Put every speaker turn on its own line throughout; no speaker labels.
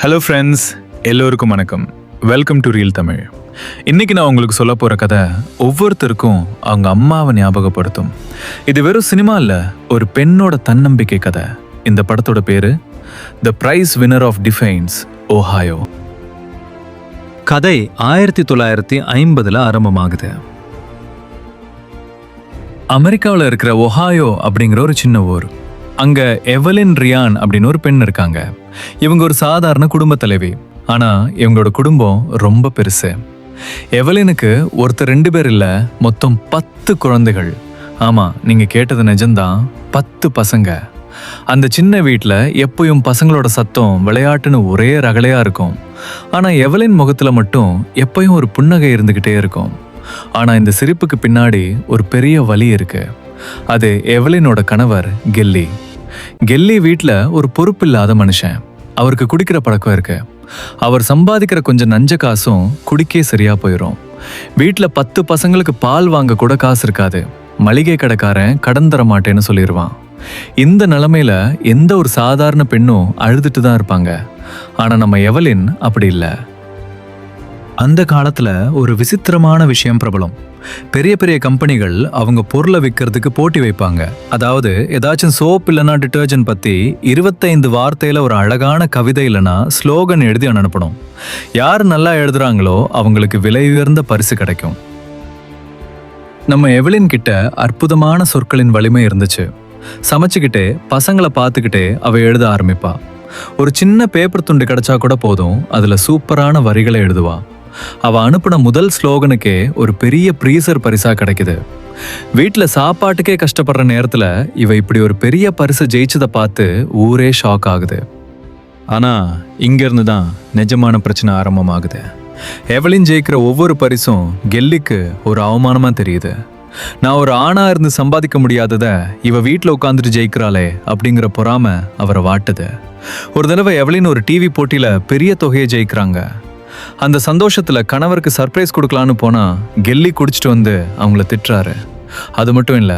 Hello friends, எல்லோருக்கும் வணக்கம். Welcome to real Tamil. இன்னைக்கு நான் உங்களுக்கு சொல்ல போகிற கதை ஒவ்வொருத்தருக்கும் அவங்க அம்மாவை ஞாபகப்படுத்தும். இது வெறும் சினிமா இல்லை, ஒரு பெண்ணோட தன்னம்பிக்கை கதை. இந்த படத்தோட பேரு the prize winner of defiance, Ohio.
கதை 1950 ஆரம்பமாகுது.
அமெரிக்காவில் இருக்கிற ஒஹாயோ அப்படிங்கிற ஒரு சின்ன ஊர். அங்க எவலின் ரியான் அப்படின்னு ஒரு பெண் இருக்காங்க. இவங்க ஒரு சாதாரண குடும்ப தலைவி. ஆனா இவங்களோட குடும்பம் ரொம்ப பெருசு. எவலினுக்கு ஒருத்தர் 2 பேர் இல்ல, மொத்தம் 10 குழந்தைகள். ஆமா, நீங்க கேட்டது நிஜம்தான், 10 பசங்க. அந்த சின்ன வீட்டில் எப்பயும் பசங்களோட சத்தம், விளையாட்டுன்னு ஒரே ரகலையா இருக்கும். ஆனா எவலின் முகத்துல மட்டும் எப்பயும் ஒரு புன்னகை இருந்துகிட்டே இருக்கும். ஆனா இந்த சிரிப்புக்கு பின்னாடி ஒரு பெரிய வலி இருக்கு. அது எவலினோட கணவர் கெல்லி. கெல்லி வீட்டில் ஒரு பொறுப்பில்லாத மனுஷன். அவருக்கு குடிக்கிற பழக்கம் இருக்கு. அவர் சம்பாதிக்கிற கொஞ்சம் நஞ்ச காசும் குடிக்கே சரியா போயிடும். வீட்டில் 10 பசங்களுக்கு பால் வாங்க கூட காசு இருக்காது. மளிகை கடைக்காரன் கடன் தர மாட்டேன்னு சொல்லிடுவான். இந்த நிலைமையில எந்த ஒரு சாதாரண பெண்ணும் அழுதுட்டு தான் இருப்பாங்க. ஆனா நம்ம எவலின் அப்படி இல்லை.
அந்த காலத்துல ஒரு விசித்திரமான விஷயம் பிரபலம். பெரிய பெரிய கம்பெனிகள் அவங்க பொருளை விற்கிறதுக்கு போட்டி வைப்பாங்க. அதாவது ஏதாச்சும் சோப் இல்லைனா டிட்டர்ஜென்ட் பத்தி 25 வார்த்தையில ஒரு அழகான கவிதை இல்லைனா ஸ்லோகன் எழுதி அனுப்பணும். யார் நல்லா எழுதுறாங்களோ அவங்களுக்கு விலை உயர்ந்த பரிசு கிடைக்கும். நம்ம எவலின் கிட்ட அற்புதமான சொற்களின் வலிமை இருந்துச்சு. சமைச்சுக்கிட்டே பசங்களை பார்த்துக்கிட்டே அவ எழுத ஆரம்பிப்பா. ஒரு சின்ன பேப்பர் துண்டு கிடைச்சா கூட போதும், அதுல சூப்பரான வரிகளை எழுதுவா. அவ அனுப்பின முதல் ஸ்லோகனுக்கே ஒரு பெரிய ப்ரீசர் பரிசா கிடைக்குது. வீட்டுல சாப்பாட்டுக்கே கஷ்டப்படுற நேரத்துல இவ இப்படி ஒரு பெரிய பரிசை ஜெயிச்சதை பார்த்து ஊரே ஷாக் ஆகுது. ஆனா இங்க இருந்து தான் நிஜமான பிரச்சனை ஆரம்பமாகுது. எவலின் ஜெயிக்கிற ஒவ்வொரு பரிசும் கெல்லிக்கு ஒரு அவமானமா தெரியுது. நான் ஒரு ஆணா இருந்து சம்பாதிக்க முடியாதத இவ வீட்டுல உட்காந்துட்டு ஜெயிக்கிறாளே அப்படிங்கிற பொறாம அவரை வாட்டுது. ஒரு தடவை எவலின் ஒரு டிவி போட்டியில பெரிய தொகையை ஜெயிக்கிறாங்க. அந்த சந்தோஷத்துல கணவருக்கு சர்ப்ரைஸ் கொடுக்கலான்னு போனா கெல்லி குடிச்சிட்டு வந்து அவங்கள திட்டுறாரு. அது மட்டும் இல்ல,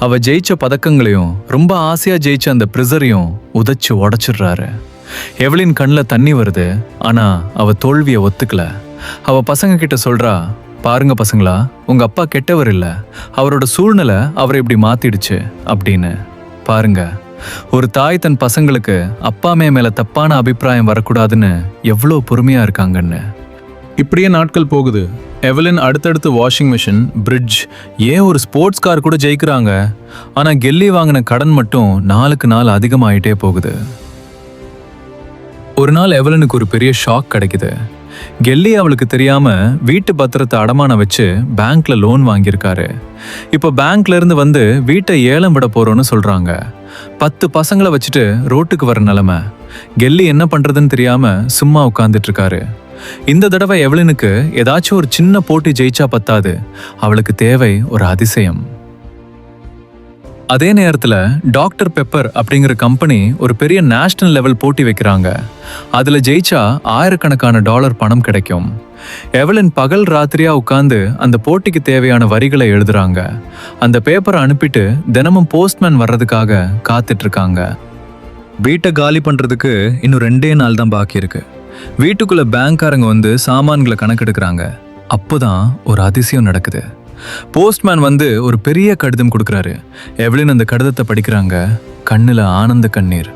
அவ ஜெயிச்ச பதக்கங்களையும் ரொம்ப ஆசையா ஜெயிச்ச அந்த பிரிசரையும் உதைச்சு உடைச்சிடுறாரு. எவலின் கண்ணில் தண்ணி வருது. ஆனா அவ தோல்வியை ஒத்துக்கல. அவ பசங்க கிட்ட சொல்றா, பாருங்க பசங்களா, உங்க அப்பா கெட்டவர் இல்ல, அவரோட சூழ்நிலை அவரை இப்படி மாத்திடுச்சு அப்படின்னு. பாருங்க, ஒரு தாய் தன் பசங்களுக்கு அப்பா மேல தப்பான அபிப்பிராயம் வரக்கூடாதுன்னு எவ்வளோ பொறுமையா இருக்காங்கன்னு. இப்படியே நாட்கள் போகுது. எவலின் அடுத்தடுத்து வாஷிங் மிஷின், பிரிட்ஜ், ஏன் ஒரு ஸ்போர்ட்ஸ் கார் கூட ஜெயிக்கிறாங்க. ஆனா கெல்லி வாங்கின கடன் மட்டும் நாளுக்கு நாள் அதிகமாயிட்டே போகுது. ஒரு நாள் எவலினுக்கு ஒரு பெரிய ஷாக் கிடைக்குது. கெல்லி அவளுக்கு தெரியாம வீட்டு பத்திரத்தை அடமானம் வச்சு பேங்க்ல லோன் வாங்கியிருக்காரு. இப்போ பேங்க்ல இருந்து வந்து வீட்டை ஏலம் விட போறோம்னு சொல்றாங்க. 10 பசங்களை வச்சுட்டு ரோட்டுக்கு வர நிலைமை. கெல்லி என்ன பண்றதுன்னு தெரியாம சும்மா உட்கார்ந்துட்டு இருக்காரு. இந்த தடவை எவலினுக்கு ஏதாச்சும் ஒரு சின்ன போட்டி ஜெயிச்சா பத்தாது, அவளுக்கு தேவை ஒரு அதிசயம். அதே நேரத்துல டாக்டர் பெப்பர் அப்படிங்கிற கம்பெனி ஒரு பெரிய நேஷனல் லெவல் போட்டி வைக்கிறாங்க. அதுல ஜெயிச்சா $1000 பணம் கிடைக்கும். எவலின் பகல் ராத்திரியா உட்கார்ந்து அந்த போட்டிக்கு தேவையான வரிகளை எழுதுறாங்க. அந்த பேப்பரை அனுப்பிட்டு தினமும் போஸ்ட்மேன் வர்றதுக்காக காத்துட்டு இருக்காங்க. வீட்டை காலி பண்றதுக்கு இன்னும் 2 நாள் தான் பாக்கி இருக்கு. வீட்டுக்குள்ள பேங்க்காரங்க வந்து சாமான்களை கணக்கெடுக்கிறாங்க. அப்போதான் ஒரு அதிசயம் நடக்குது. போஸ்ட்மேன் வந்து ஒரு பெரிய கடிதம் கொடுக்குறாரு. எவலின் அந்த கடிதத்தை படிக்கிறாங்க. கண்ணுல ஆனந்த கண்ணீர்.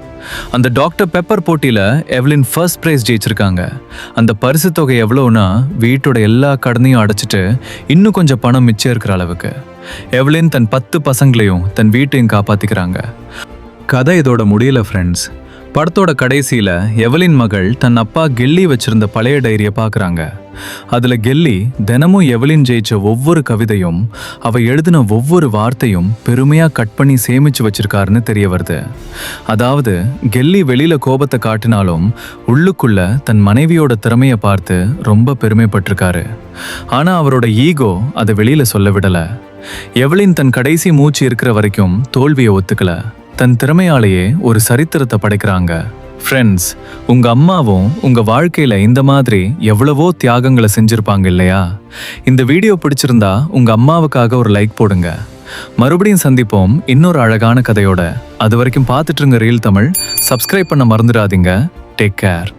அந்த டாக்டர் பெப்பர் போட்டியில எவலின் ஃபர்ஸ்ட் பிரைஸ் ஜெயிச்சிருக்காங்க. அந்த பரிசு தொகை எவ்வளோனா வீட்டோட எல்லா கடனையும் அடைச்சிட்டு இன்னும் கொஞ்சம் பணம் மிச்சம் இருக்கிற அளவுக்கு. எவலின் தன் 10 பசங்களையும் தன் வீட்டையும் காப்பாத்திக்கிறாங்க. கதை இதோட முடியல ஃப்ரெண்ட்ஸ். படத்தோட கடைசியில எவலின் மகள் தன் அப்பா கெல்லி வச்சிருந்த பழைய டைரியை பார்க்குறாங்க. அதுல கெல்லி தினமும் எவலின் ஜெயிச்ச ஒவ்வொரு கவிதையும், அவ எழுதின ஒவ்வொரு வார்த்தையும் பெருமையா கட் பண்ணி சேமிச்சு வச்சிருக்காருன்னு தெரிய வருது. அதாவது கெல்லி வெளியில கோபத்தை காட்டினாலும் உள்ளுக்குள்ள தன் மனைவியோட திறமைய பார்த்து ரொம்ப பெருமைப்பட்டிருக்காரு. ஆனா அவரோட ஈகோ அதை வெளியில சொல்ல விடல. எவலின் தன் கடைசி மூச்சு இருக்கிற வரைக்கும் தோல்வியை ஒத்துக்கல. தன் திறமையாலேயே ஒரு சரித்திரத்தை படைக்கிறாங்க. ஃப்ரெண்ட்ஸ், உங்க அம்மாவும் உங்க வாழ்க்கையில இந்த மாதிரி எவ்வளவோ தியாகங்களை செஞ்சிருப்பாங்க இல்லையா? இந்த வீடியோ பிடிச்சிருந்தா உங்க அம்மாவுக்காக ஒரு லைக் போடுங்க. மறுபடியும் சந்திப்போம் இன்னொரு அழகான கதையோட. அது வரைக்கும் பார்த்துட்டு இருங்க ரியல் தமிழ். சப்ஸ்கிரைப் பண்ண மறந்துடாதீங்க. Take care.